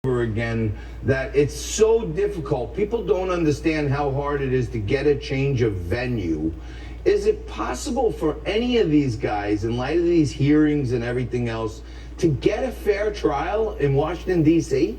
over again that it's so difficult. People don't understand how hard it is to get a change of venue. Is it possible for any of these guys, in light of these hearings and everything else, to get a fair trial in Washington, D.C.?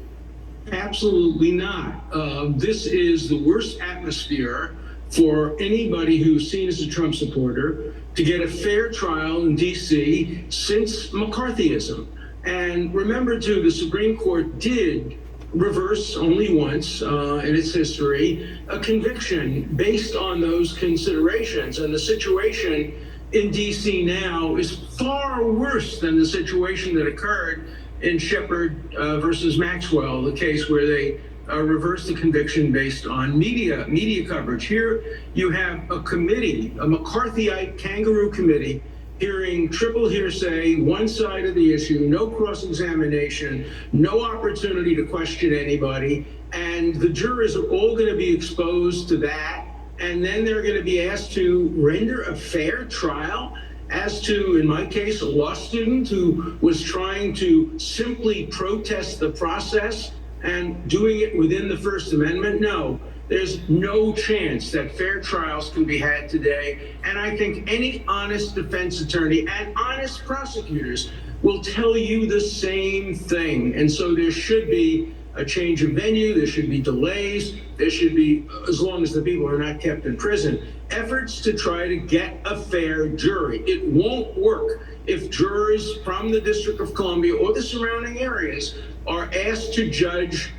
Absolutely not. This is the worst atmosphere for anybody who's seen as a Trump supporter to get a fair trial in D.C. since McCarthyism. And remember, too, the Supreme Court did reverse only once in its history a conviction based on those considerations. And the situation in D.C. now is far worse than the situation that occurred in Shepard versus Maxwell, the case where they reversed the conviction based on media coverage. Here you have a committee, a McCarthyite kangaroo committee, hearing triple hearsay, one side of the issue, no cross-examination, no opportunity to question anybody, and the jurors are all going to be exposed to that, and then they're going to be asked to render a fair trial as to, in my case, a law student who was trying to simply protest the process and doing it within the First Amendment. No. There's no chance that fair trials can be had today. And I think any honest defense attorney and honest prosecutors will tell you the same thing. And so there should be a change of venue. There should be delays. There should be, as long as the people are not kept in prison, efforts to try to get a fair jury. It won't work if jurors from the District of Columbia or the surrounding areas are asked to judge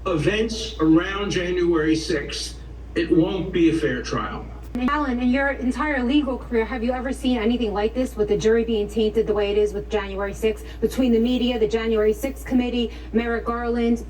events around January 6th. It won't be a fair trial. Alan, in your entire legal career, have you ever seen anything like this, with the jury being tainted the way it is with January 6th, between the media, the January 6th committee, Merrick Garland?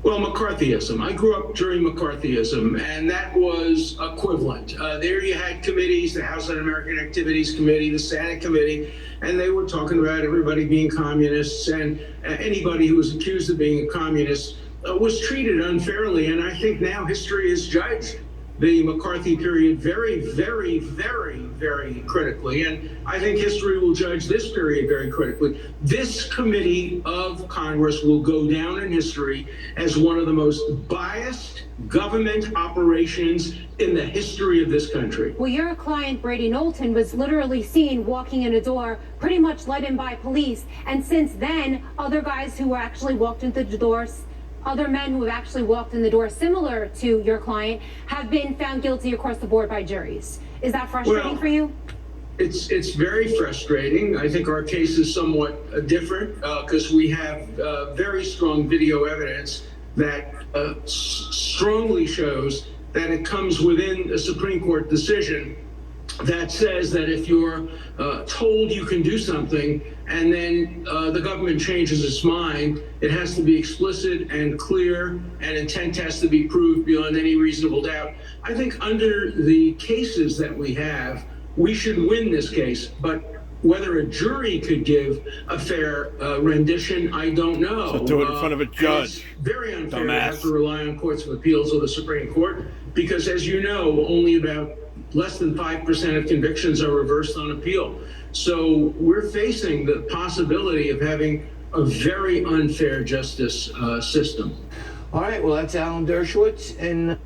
Well, McCarthyism. I grew up during McCarthyism, and that was equivalent. There you had committees, the House Un-American Activities Committee, the Senate Committee, and they were talking about everybody being communists, and anybody who was accused of being a communist was treated unfairly. And I think now history has judged the McCarthy period very, very, very, very critically. And I think history will judge this period very critically. This committee of Congress will go down in history as one of the most biased government operations in the history of this country. Well, your client, Brady Knowlton, was literally seen walking in a door, pretty much led in by police. And since then, other guys who actually walked into the doors, other men who have actually walked in the door similar to your client, have been found guilty across the board by juries. Is that frustrating for you? It's very frustrating. I think our case is somewhat different because we have very strong video evidence that strongly shows that it comes within a Supreme Court decision that says that if you're told you can do something and then the government changes its mind, it has to be explicit and clear, and intent has to be proved beyond any reasonable doubt. I think under the cases that we have, we should win this case, but whether a jury could give a fair rendition, I don't know. So do it in front of a judge. It's very unfair Dumbass. to have to rely on courts of appeals or the Supreme Court, because as you know, only about less than 5% of convictions are reversed on appeal. So we're facing the possibility of having a very unfair justice system. All right, well, that's Alan Dershowitz in